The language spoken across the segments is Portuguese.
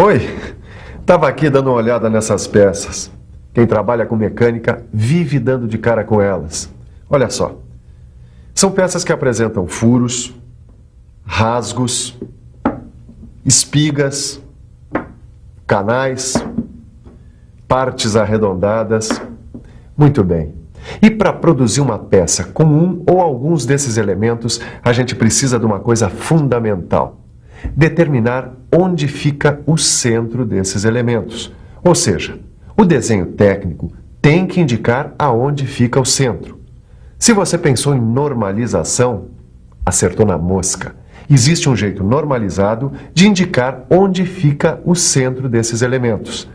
Oi, estava aqui dando uma olhada nessas peças. Quem trabalha com mecânica vive dando de cara com elas. Olha só, são peças que apresentam furos, rasgos, espigas, canais, partes arredondadas. Muito bem. E para produzir uma peça com um ou alguns desses elementos, a gente precisa de uma coisa fundamental: determinar onde fica o centro desses elementos. Ou seja, o desenho técnico tem que indicar aonde fica o centro. Se você pensou em normalização, acertou na mosca. Existe um jeito normalizado de indicar onde fica o centro desses elementos.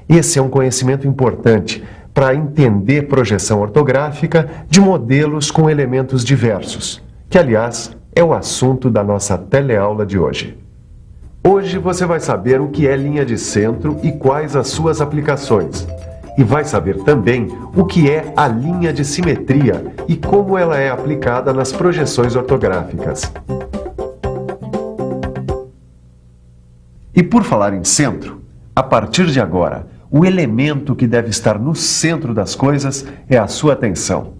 Esse é um conhecimento importante para entender projeção ortográfica de modelos com elementos diversos, que, aliás, é o assunto da nossa teleaula de hoje. Hoje você vai saber o que é linha de centro e quais as suas aplicações. E vai saber também o que é a linha de simetria e como ela é aplicada nas projeções ortográficas. E por falar em centro, a partir de agora, o elemento que deve estar no centro das coisas é a sua atenção.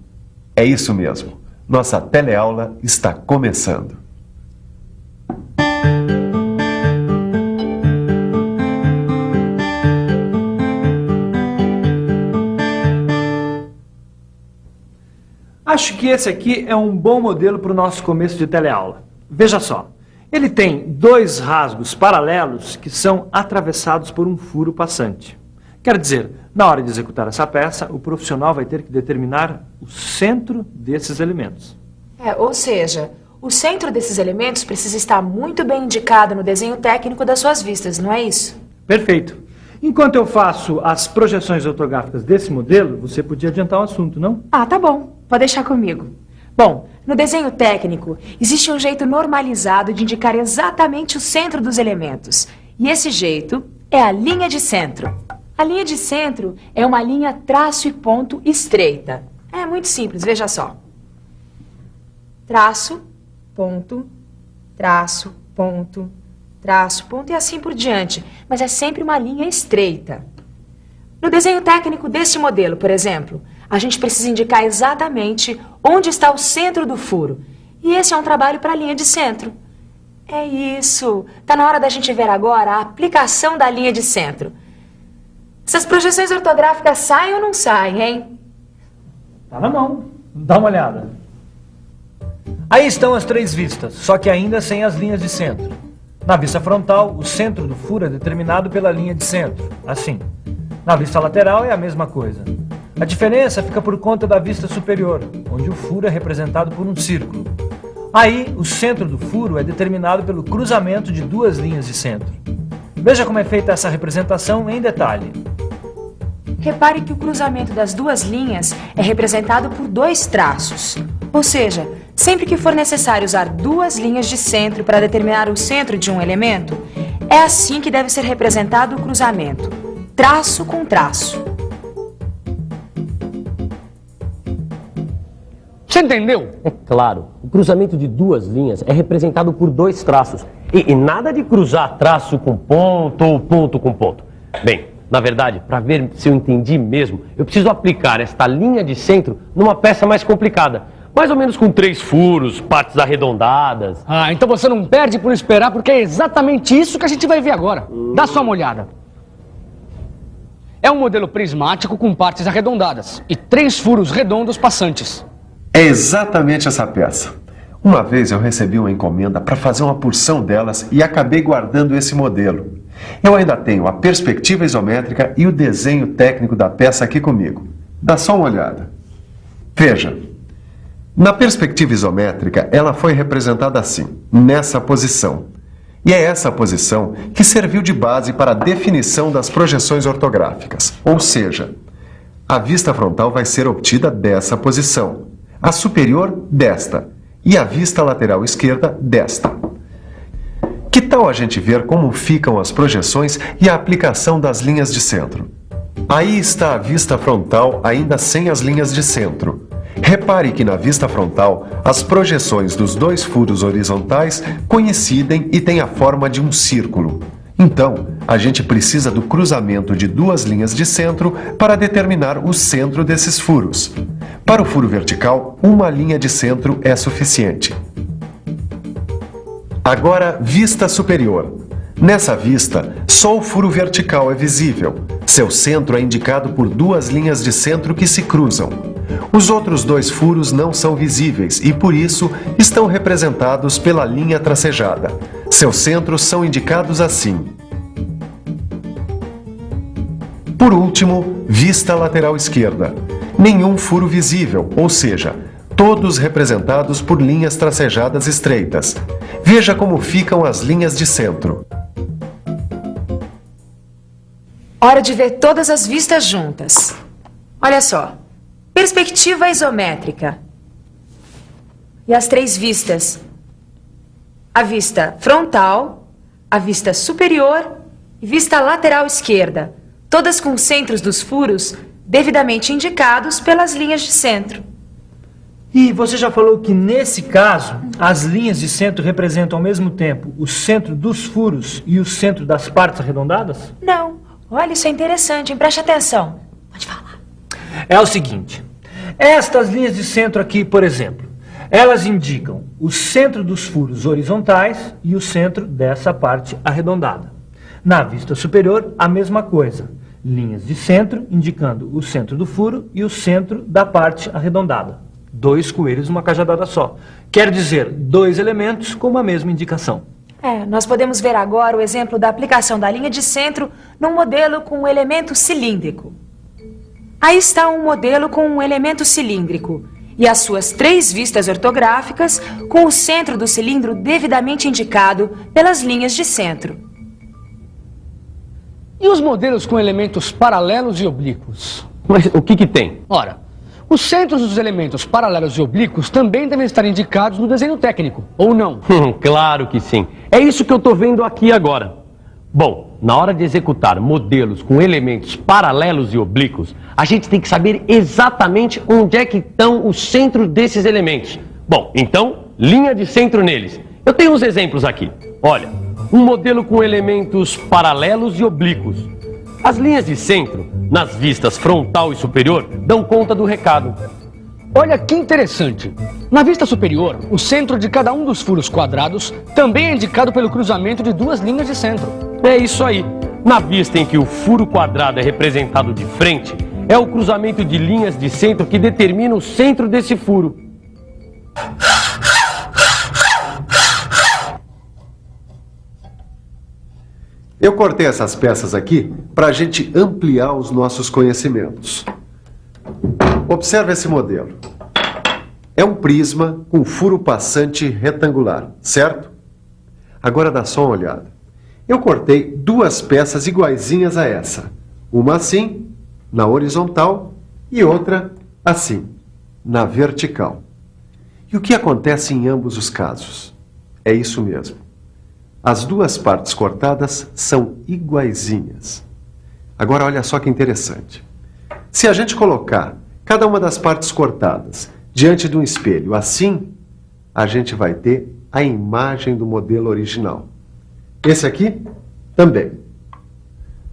É isso mesmo. Nossa teleaula está começando. Acho que esse aqui é um bom modelo para o nosso começo de teleaula. Veja só, ele tem dois rasgos paralelos que são atravessados por um furo passante. Quer dizer, na hora de executar essa peça, o profissional vai ter que determinar o centro desses elementos. Ou seja, o centro desses elementos precisa estar muito bem indicado no desenho técnico das suas vistas, não é isso? Perfeito. Enquanto eu faço as projeções ortográficas desse modelo, você podia adiantar o assunto, não? Ah, tá bom. Pode deixar comigo. Bom, no desenho técnico, existe um jeito normalizado de indicar exatamente o centro dos elementos. E esse jeito é a linha de centro. A linha de centro é uma linha traço e ponto estreita. É muito simples, veja só. Traço, ponto, traço, ponto, traço, ponto e assim por diante. Mas é sempre uma linha estreita. No desenho técnico deste modelo, por exemplo, a gente precisa indicar exatamente onde está o centro do furo. E esse é um trabalho para a linha de centro. É isso. Está na hora da gente ver agora a aplicação da linha de centro. Essas projeções ortográficas saem ou não saem, hein? Tá na mão. Dá uma olhada. Aí estão as três vistas, só que ainda sem as linhas de centro. Na vista frontal, o centro do furo é determinado pela linha de centro, assim. Na vista lateral é a mesma coisa. A diferença fica por conta da vista superior, onde o furo é representado por um círculo. Aí, o centro do furo é determinado pelo cruzamento de duas linhas de centro. Veja como é feita essa representação em detalhe. Repare que o cruzamento das duas linhas é representado por dois traços. Ou seja, sempre que for necessário usar duas linhas de centro para determinar o centro de um elemento, é assim que deve ser representado o cruzamento. Traço com traço. Você entendeu? É claro. O cruzamento de duas linhas é representado por dois traços. E nada de cruzar traço com ponto ou ponto com ponto. Bem, na verdade, para ver se eu entendi mesmo, eu preciso aplicar esta linha de centro numa peça mais complicada. Mais ou menos com 3 furos, partes arredondadas. Ah, então você não perde por esperar, porque é exatamente isso que a gente vai ver agora. Dá só uma olhada. É um modelo prismático com partes arredondadas e 3 furos redondos passantes. É exatamente essa peça. Uma vez eu recebi uma encomenda para fazer uma porção delas e acabei guardando esse modelo. Eu ainda tenho a perspectiva isométrica e o desenho técnico da peça aqui comigo. Dá só uma olhada. Veja, na perspectiva isométrica ela foi representada assim, nessa posição. E é essa posição que serviu de base para a definição das projeções ortográficas. Ou seja, a vista frontal vai ser obtida dessa posição, a superior desta e a vista lateral esquerda desta. Que tal a gente ver como ficam as projeções e a aplicação das linhas de centro? Aí está a vista frontal ainda sem as linhas de centro. Repare que na vista frontal, as projeções dos 2 furos horizontais coincidem e têm a forma de um círculo. Então, a gente precisa do cruzamento de duas linhas de centro para determinar o centro desses furos. Para o furo vertical, uma linha de centro é suficiente. Agora, vista superior. Nessa vista, só o furo vertical é visível. Seu centro é indicado por duas linhas de centro que se cruzam. Os outros dois furos não são visíveis e, por isso, estão representados pela linha tracejada. Seus centros são indicados assim. Por último, vista lateral esquerda. Nenhum furo visível, ou seja, todos representados por linhas tracejadas estreitas. Veja como ficam as linhas de centro. Hora de ver todas as vistas juntas. Olha só. Perspectiva isométrica. E as três vistas. A vista frontal, a vista superior e vista lateral esquerda. Todas com os centros dos furos devidamente indicados pelas linhas de centro. E você já falou que, nesse caso, as linhas de centro representam ao mesmo tempo o centro dos furos e o centro das partes arredondadas? Não. Olha, isso é interessante, hein? Preste atenção. Pode falar. É o seguinte, estas linhas de centro aqui, por exemplo, elas indicam o centro dos furos horizontais e o centro dessa parte arredondada. Na vista superior, a mesma coisa. Linhas de centro indicando o centro do furo e o centro da parte arredondada. Dois coelhos numa cajadada só. Quer dizer, dois elementos com a mesma indicação. Nós podemos ver agora o exemplo da aplicação da linha de centro num modelo com um elemento cilíndrico. Aí está um modelo com um elemento cilíndrico e as suas três vistas ortográficas com o centro do cilindro devidamente indicado pelas linhas de centro. E os modelos com elementos paralelos e oblíquos? Mas o que tem? Ora, os centros dos elementos paralelos e oblíquos também devem estar indicados no desenho técnico, ou não? Claro que sim. É isso que eu estou vendo aqui agora. Bom, na hora de executar modelos com elementos paralelos e oblíquos, a gente tem que saber exatamente onde é que estão os centros desses elementos. Bom, então, linha de centro neles. Eu tenho uns exemplos aqui. Olha, um modelo com elementos paralelos e oblíquos. As linhas de centro, nas vistas frontal e superior, dão conta do recado. Olha que interessante. Na vista superior, o centro de cada um dos furos quadrados também é indicado pelo cruzamento de duas linhas de centro. É isso aí. Na vista em que o furo quadrado é representado de frente, é o cruzamento de linhas de centro que determina o centro desse furo. Eu cortei essas peças aqui para a gente ampliar os nossos conhecimentos. Observe esse modelo. É um prisma com furo passante retangular, certo? Agora dá só uma olhada. Eu cortei duas peças iguaizinhas a essa. Uma assim, na horizontal, e outra assim, na vertical. E o que acontece em ambos os casos? É isso mesmo. As duas partes cortadas são iguaizinhas. Agora olha só que interessante. Se a gente colocar cada uma das partes cortadas diante de um espelho assim, a gente vai ter a imagem do modelo original. Esse aqui também.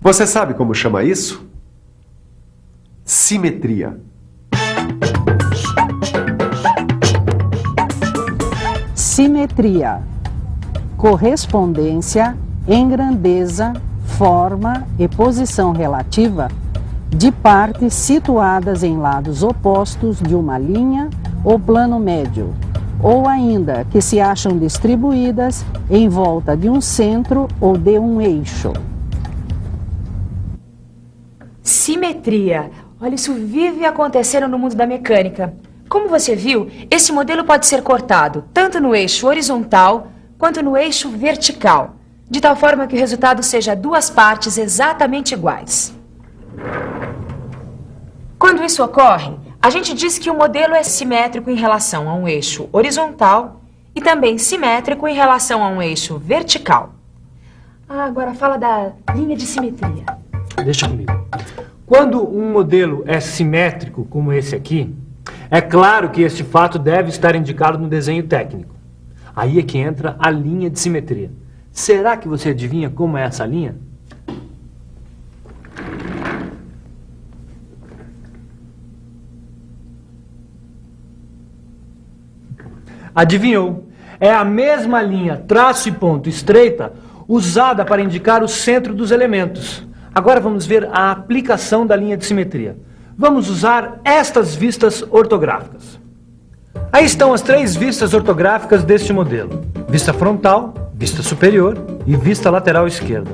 Você sabe como chama isso? Simetria. Simetria. Correspondência em grandeza, forma e posição relativa de partes situadas em lados opostos de uma linha ou plano médio, ou ainda que se acham distribuídas em volta de um centro ou de um eixo. Simetria. Olha, isso vive acontecendo no mundo da mecânica. Como você viu, esse modelo pode ser cortado tanto no eixo horizontal quanto no eixo vertical, de tal forma que o resultado seja duas partes exatamente iguais. Quando isso ocorre, a gente diz que o modelo é simétrico em relação a um eixo horizontal e também simétrico em relação a um eixo vertical. Agora fala da linha de simetria. Deixa comigo. Quando um modelo é simétrico, como esse aqui, é claro que este fato deve estar indicado no desenho técnico. Aí é que entra a linha de simetria. Será que você adivinha como é essa linha? Adivinhou? É a mesma linha, traço e ponto estreita, usada para indicar o centro dos elementos. Agora vamos ver a aplicação da linha de simetria. Vamos usar estas vistas ortográficas. Aí estão as 3 vistas ortográficas deste modelo: vista frontal, vista superior e vista lateral esquerda.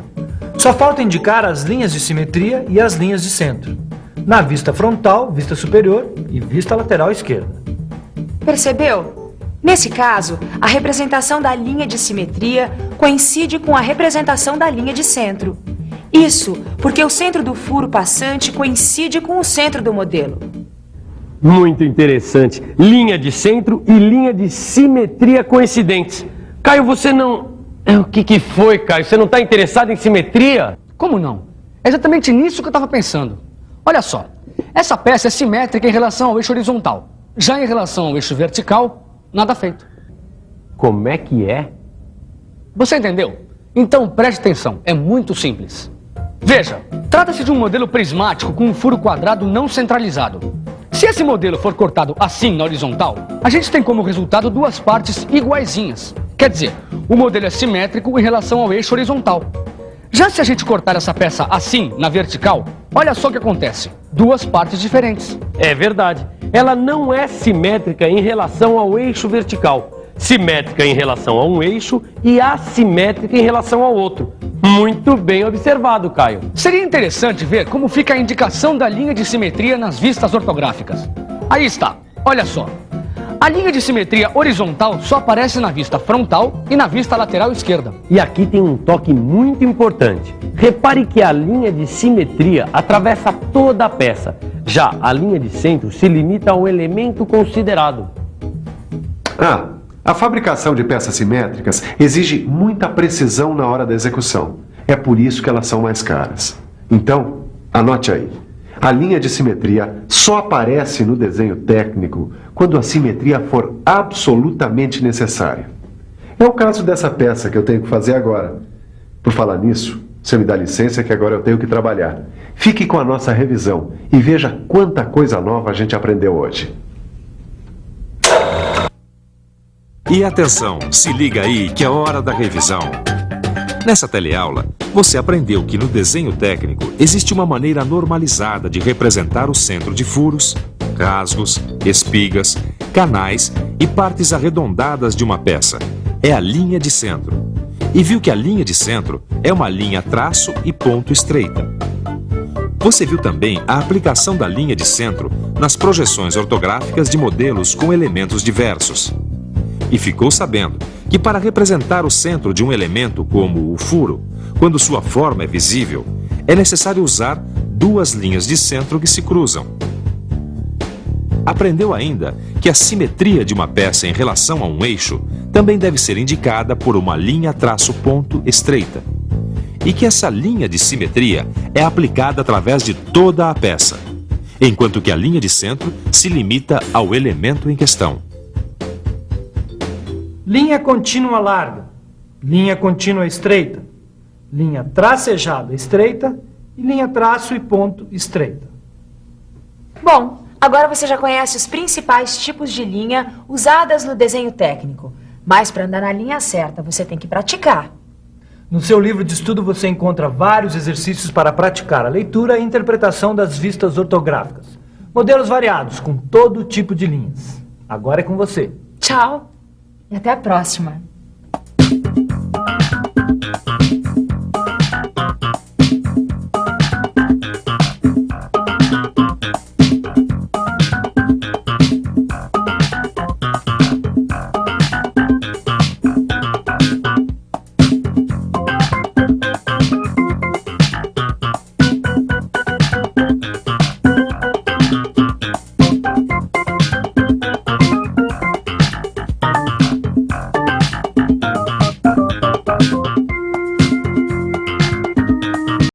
Só falta indicar as linhas de simetria e as linhas de centro. Na vista frontal, vista superior e vista lateral esquerda. Percebeu? Nesse caso, a representação da linha de simetria coincide com a representação da linha de centro. Isso porque o centro do furo passante coincide com o centro do modelo. Muito interessante. Linha de centro e linha de simetria coincidentes. Caio, você não... O que foi, Caio? Você não está interessado em simetria? Como não? É exatamente nisso que eu estava pensando. Olha só, essa peça é simétrica em relação ao eixo horizontal. Já em relação ao eixo vertical, nada feito. Como é que é? Você entendeu? Então preste atenção, é muito simples. Veja, trata-se de um modelo prismático com um furo quadrado não centralizado. Se esse modelo for cortado assim na horizontal, a gente tem como resultado 2 partes iguaizinhas. Quer dizer, o modelo é simétrico em relação ao eixo horizontal. Já se a gente cortar essa peça assim, na vertical, olha só o que acontece. 2 partes diferentes. É verdade. Ela não é simétrica em relação ao eixo vertical. Simétrica em relação a um eixo e assimétrica em relação ao outro. Muito bem observado, Caio. Seria interessante ver como fica a indicação da linha de simetria nas vistas ortográficas. Aí está, olha só. A linha de simetria horizontal só aparece na vista frontal e na vista lateral esquerda. E aqui tem um toque muito importante. Repare que a linha de simetria atravessa toda a peça. Já a linha de centro se limita ao elemento considerado. A fabricação de peças simétricas exige muita precisão na hora da execução. É por isso que elas são mais caras. Então, anote aí. A linha de simetria só aparece no desenho técnico quando a simetria for absolutamente necessária. É o caso dessa peça que eu tenho que fazer agora. Por falar nisso, você me dá licença que agora eu tenho que trabalhar. Fique com a nossa revisão e veja quanta coisa nova a gente aprendeu hoje. E atenção, se liga aí que é hora da revisão. Nessa teleaula, você aprendeu que no desenho técnico existe uma maneira normalizada de representar o centro de furos, rasgos, espigas, canais e partes arredondadas de uma peça. É a linha de centro. E viu que a linha de centro é uma linha traço e ponto estreita. Você viu também a aplicação da linha de centro nas projeções ortográficas de modelos com elementos diversos. E ficou sabendo que para representar o centro de um elemento como o furo, quando sua forma é visível, é necessário usar 2 linhas de centro que se cruzam. Aprendeu ainda que a simetria de uma peça em relação a um eixo também deve ser indicada por uma linha traço-ponto estreita. E que essa linha de simetria é aplicada através de toda a peça, enquanto que a linha de centro se limita ao elemento em questão. Linha contínua larga, linha contínua estreita, linha tracejada estreita e linha traço e ponto estreita. Bom, agora você já conhece os principais tipos de linha usadas no desenho técnico. Mas para andar na linha certa, você tem que praticar. No seu livro de estudo você encontra vários exercícios para praticar a leitura e interpretação das vistas ortográficas. Modelos variados, com todo tipo de linhas. Agora é com você. Tchau e até a próxima.